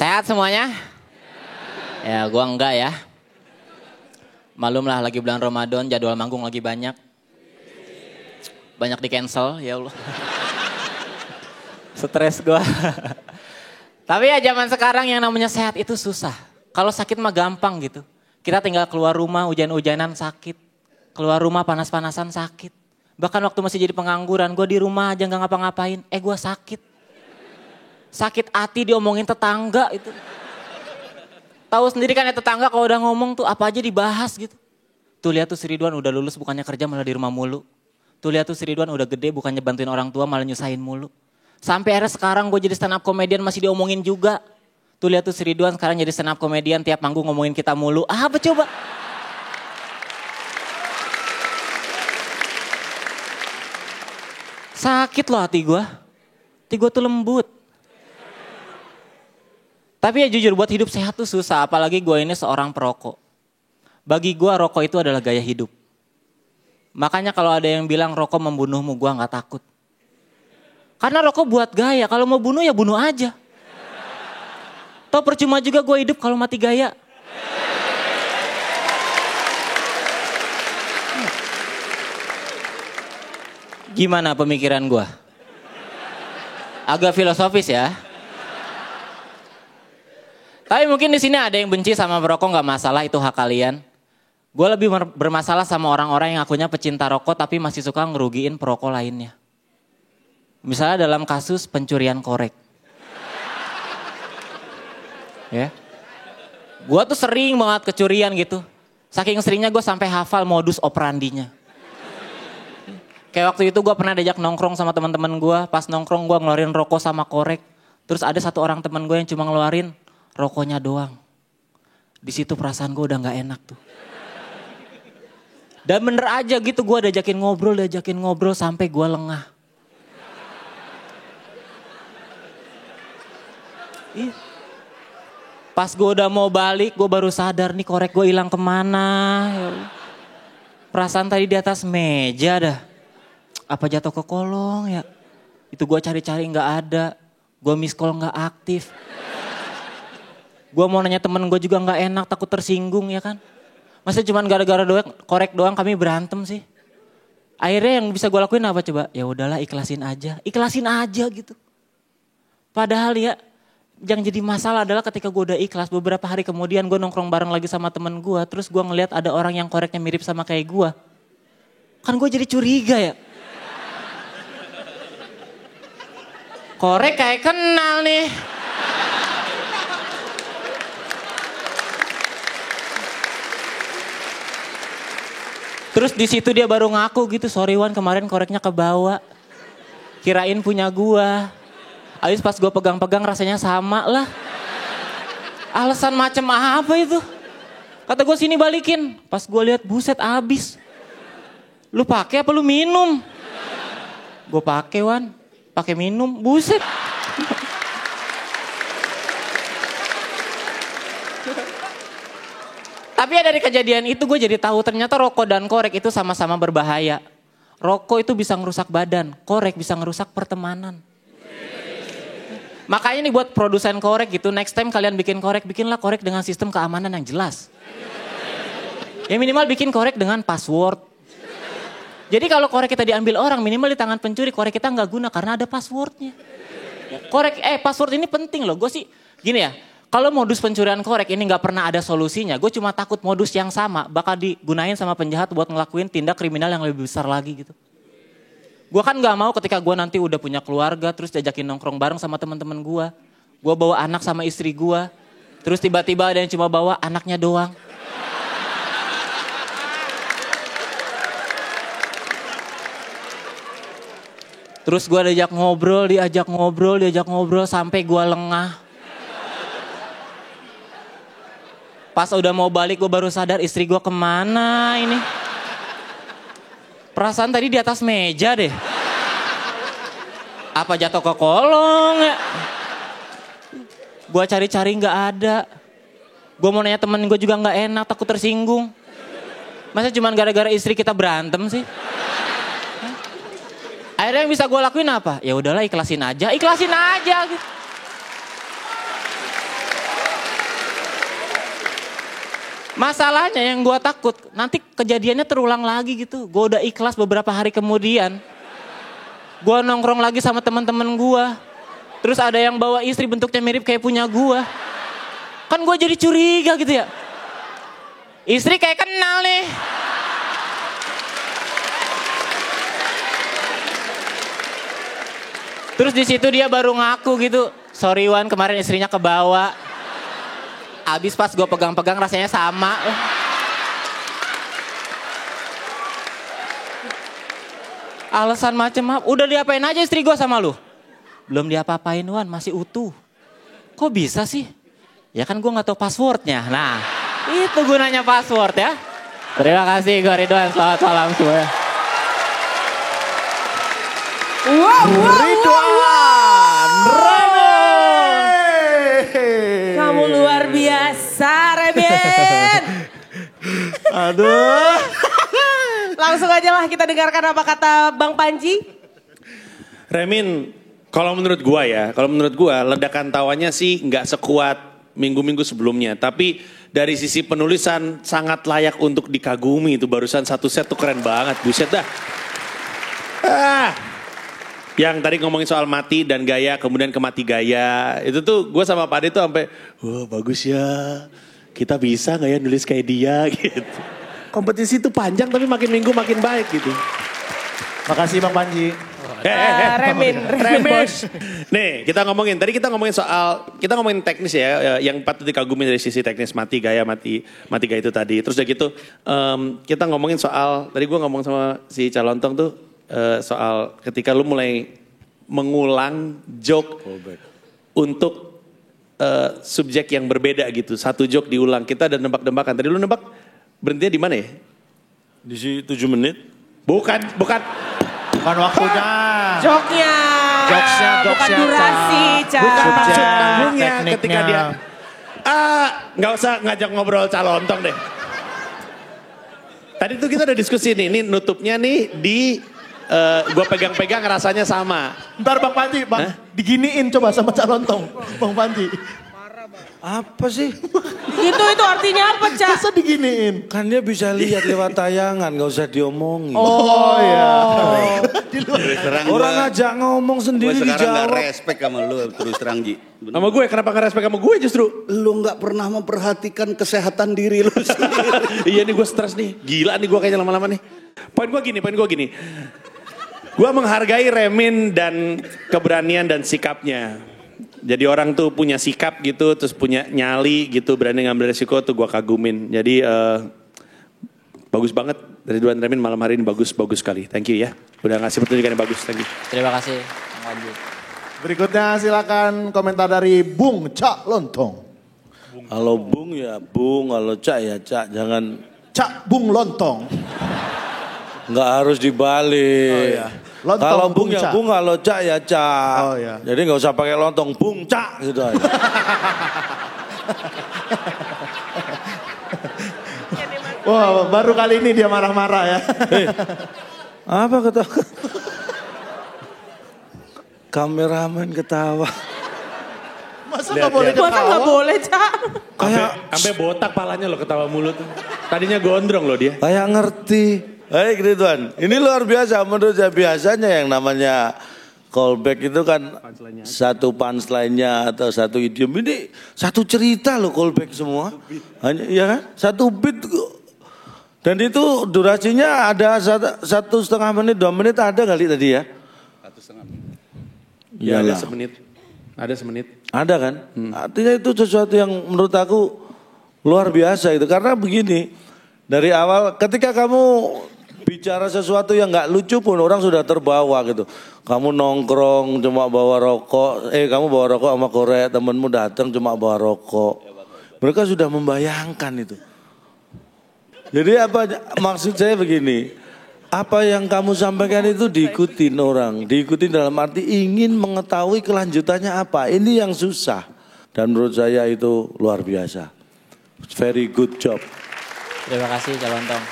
Sehat semuanya? Ya gua enggak ya. Malum lah lagi bulan Ramadan, jadwal manggung lagi banyak. Banyak di cancel, ya Allah. Stres gua. Tapi ya zaman sekarang yang namanya sehat itu susah. Kalau sakit mah gampang gitu. Kita tinggal keluar rumah hujan-hujanan sakit. Keluar rumah panas-panasan sakit. Bahkan waktu masih jadi pengangguran, gue di rumah aja gak ngapa-ngapain. Gue sakit. Sakit hati diomongin tetangga itu. Tahu sendiri kan ya tetangga kalau udah ngomong tuh apa aja dibahas gitu. Tuh lihat tuh si Ridwan udah lulus bukannya kerja malah di rumah mulu. Tuh lihat tuh si Ridwan udah gede bukannya bantuin orang tua malah nyusahin mulu. Sampai akhirnya sekarang gue jadi stand up comedian masih diomongin juga. Tuh lihat tuh si Ridwan sekarang jadi stand up comedian tiap manggung ngomongin kita mulu. Apa coba? Sakit loh hati gue. Hati gue tuh lembut. Tapi ya jujur buat hidup sehat tuh susah. Apalagi gue ini seorang perokok. Bagi gue rokok itu adalah gaya hidup. Makanya kalau ada yang bilang rokok membunuhmu, gue gak takut. Karena rokok buat gaya. Kalau mau bunuh ya bunuh aja. Toh percuma juga gue hidup kalau mati gaya. Gimana pemikiran gue? Agak filosofis ya. Tapi mungkin di sini ada yang benci sama perokok, nggak masalah, itu hak kalian. Gue lebih bermasalah sama orang-orang yang akunya pecinta rokok tapi masih suka ngerugiin perokok lainnya. Misalnya dalam kasus pencurian korek. Ya. Gue tuh sering banget kecurian gitu. Saking seringnya gue sampai hafal modus operandinya. Kayak waktu itu gue pernah diajak nongkrong sama teman-teman gue. Pas nongkrong gue ngeluarin rokok sama korek. Terus ada satu orang teman gue yang cuma ngeluarin rokoknya doang. Di situ perasaan gue udah nggak enak tuh. Dan bener aja gitu gue diajakin ngobrol sampai gue lengah. Iya. Pas gue udah mau balik gue baru sadar nih korek gue hilang kemana. Perasaan tadi di atas meja dah. Apa jatuh ke kolong ya? Itu gue cari-cari nggak ada. Gue miss call nggak aktif. Gue mau nanya temen gue juga nggak enak, takut tersinggung ya kan. Masa cuman gara-gara korek doang kami berantem sih. Akhirnya yang bisa gue lakuin apa coba? Ya udahlah ikhlasin aja gitu. Padahal ya yang jadi masalah adalah ketika gue udah ikhlas beberapa hari kemudian gue nongkrong bareng lagi sama temen gue. Terus gue ngeliat ada orang yang koreknya mirip sama kayak gue. Kan gue jadi curiga ya. Korek kayak kenal nih. Terus di situ dia baru ngaku gitu, sorry Wan kemarin koreknya kebawa. Kirain punya gua. Habis pas gua pegang-pegang rasanya sama lah. Alasan macem apa itu? Kata gua sini balikin. Pas gua lihat buset abis. Lu pakai apa lu minum? Gua pakai Wan, pakai minum, buset. Tapi ya dari kejadian itu gue jadi tahu ternyata rokok dan korek itu sama-sama berbahaya. Rokok itu bisa ngerusak badan, korek bisa ngerusak pertemanan. Makanya nih buat produsen korek gitu, next time kalian bikin korek, bikinlah korek dengan sistem keamanan yang jelas. Ya minimal bikin korek dengan password. Jadi kalau korek kita diambil orang, minimal di tangan pencuri korek kita nggak guna karena ada passwordnya. Password ini penting loh, gue sih gini ya. Kalau modus pencurian korek ini gak pernah ada solusinya. Gue cuma takut modus yang sama bakal digunain sama penjahat buat ngelakuin tindak kriminal yang lebih besar lagi gitu. Gue kan gak mau ketika gue nanti udah punya keluarga terus diajakin nongkrong bareng sama teman-teman gue. Gue bawa anak sama istri gue. Terus tiba-tiba ada yang cuma bawa anaknya doang. Terus gue diajak ngobrol sampai gue lengah. Pas udah mau balik gue baru sadar istri gue kemana ini. Perasaan tadi di atas meja deh. Apa jatuh ke kolong ya? Gue cari-cari gak ada. Gue mau nanya temen gue juga gak enak, takut tersinggung. Masa cuma gara-gara istri kita berantem sih? Akhirnya yang bisa gue lakuin apa? Ya udahlah ikhlasin aja gitu. Masalahnya yang gue takut nanti kejadiannya terulang lagi gitu. Gue udah ikhlas beberapa hari kemudian. Gue nongkrong lagi sama teman-teman gue. Terus ada yang bawa istri bentuknya mirip kayak punya gue. Kan gue jadi curiga gitu ya. Istri kayak kenal nih. Terus di situ dia baru ngaku gitu. Sorry Wan, kemarin istrinya kebawa. Abis pas gue pegang-pegang rasanya sama. Alasan macem apa? Udah diapain aja istri gue sama lu? Belum diapa-apain Wan, masih utuh. Kok bisa sih? Ya kan gue gak tahu passwordnya. Nah, itu gunanya password ya. Terima kasih gue Ridwan, selamat malam semua. Ridwan Remen. Kamu luar biasa, Remen. Aduh. Langsung aja lah kita dengarkan apa kata Bang Panji. Remin, kalau menurut gua ledakan tawanya sih nggak sekuat minggu-minggu sebelumnya. Tapi dari sisi penulisan sangat layak untuk dikagumi itu barusan satu set tuh keren banget, buset dah. Yang tadi ngomongin soal mati dan gaya, kemudian ke mati gaya. Itu tuh gue sama Pak Ade tuh sampai, wah bagus ya. Kita bisa gak ya nulis kayak dia gitu. Kompetisi itu panjang tapi makin minggu makin baik gitu. Makasih Bang Panji. Remen. Nih kita ngomongin soal, kita ngomongin teknis ya. Yang patut dikagumi dari sisi teknis mati gaya itu tadi. Terus udah gitu kita ngomongin soal, tadi gue ngomong sama si Calontong tuh. Soal ketika lu mulai mengulang joke untuk subjek yang berbeda gitu. Satu joke diulang, kita ada nebak-nebakan. Tadi lu nebak berhentinya di mana ya? Di 7 menit. Bukan waktunya. Joknya. Jokesnya, bukan durasi, Ca. Bukan maksud Subjek, panggungnya tekniknya. ketika dia. Nggak usah ngajak ngobrol Calontong deh. Tadi tuh kita udah diskusi nih, ini nutupnya nih di gue pegang-pegang rasanya sama. Ntar Bang Panji, diginiin coba sama Calontong. Bang Panji. Apa sih? Itu artinya apa, Ca? Masa diginiin? Kan dia bisa lihat lewat tayangan, gak usah diomongin. Oh iya. Orang ngajak ngomong sendiri Gue sekarang dijawab. gak respect sama lu terus terang Ji. Sama gue, kenapa gak respect sama gue justru? Lu gak pernah memperhatikan kesehatan diri lu sendiri. Iya nih gue stres nih, gila nih gue kayaknya lama-lama nih. Poin gue gini. Gue menghargai Remin dan keberanian dan sikapnya. Jadi orang tuh punya sikap gitu, terus punya nyali gitu, berani ngambil resiko tuh gue kagumin. Jadi bagus banget dari Ridwan Remin malam hari ini bagus sekali. Thank you ya, udah ngasih pertunjukan yang bagus. Thank you. Terima kasih. Lanjut. Berikutnya silakan komentar dari Bung Cak Lontong. Kalau Bung ya Bung, kalau Cak ya Cak. Jangan Cak Bung Lontong. nggak harus dibalik. Oh iya. Lontong, Kalau Bung Bung ya Cak. Bung, kalau Cak ya Cak. Oh iya. Jadi nggak usah pakai lontong, Bung Cak gitu aja. Wah, baru kali ini dia marah-marah ya. Apa ketawa? Kameramen ketawa. Masa Lihat, nggak boleh Masa ketawa? nggak boleh, Ca? Sampai botak palanya loh ketawa mulut. Tadinya gondrong loh dia. Kayak ngerti. Baik Ridwan, ini luar biasa menurut saya. Biasanya yang namanya callback itu kan satu punchline-nya atau satu idiom. Ini satu cerita loh callback semua. Hanya, ya kan? Satu beat. Dan itu durasinya ada 1,5 menit, 2 menit ada kali tadi ya? 1,5 Ya, Iyalah. ada semenit. Ada kan? Artinya itu sesuatu yang menurut aku luar biasa itu. Karena begini, dari awal ketika kamu bicara sesuatu yang nggak lucu pun orang sudah terbawa gitu. Kamu nongkrong cuma bawa rokok, kamu bawa rokok sama korek, temenmu datang cuma bawa rokok. Mereka sudah membayangkan itu. Jadi apa maksud saya begini, apa yang kamu sampaikan itu diikutin orang, diikutin dalam arti ingin mengetahui kelanjutannya apa. Ini yang susah dan menurut saya itu luar biasa. Very good job. Terima kasih Calontong.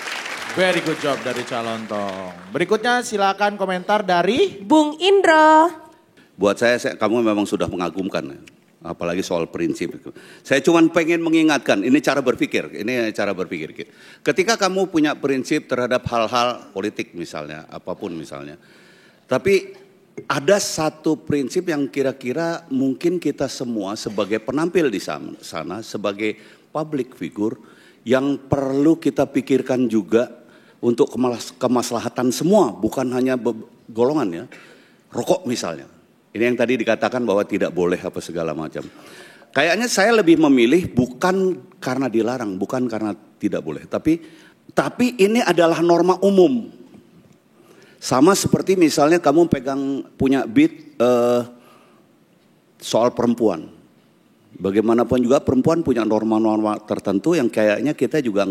Very good job dari Calontong. Berikutnya silakan komentar dari Bung Indro. Buat saya kamu memang sudah mengagumkan. apalagi soal prinsip. Saya cuma pengen mengingatkan, ini cara berpikir. Ketika kamu punya prinsip terhadap hal-hal politik misalnya, apapun misalnya. Tapi ada satu prinsip yang kira-kira mungkin kita semua sebagai penampil di sana, sebagai public figure, yang perlu kita pikirkan juga untuk kemaslahatan semua, bukan hanya golongan ya. Rokok misalnya. Ini yang tadi dikatakan bahwa tidak boleh apa segala macam. Kayaknya saya lebih memilih bukan karena dilarang, bukan karena tidak boleh. Tapi ini adalah norma umum. Sama seperti misalnya kamu punya beat soal perempuan. Bagaimanapun juga perempuan punya norma-norma tertentu yang kayaknya kita juga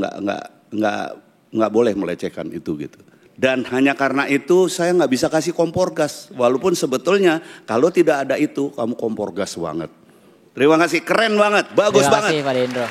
nggak boleh melecehkan itu gitu. Dan hanya karena itu saya nggak bisa kasih kompor gas. Walaupun sebetulnya kalau tidak ada itu kamu kompor gas banget. Terima kasih, keren banget, bagus banget. Terima kasih Pak Dendro.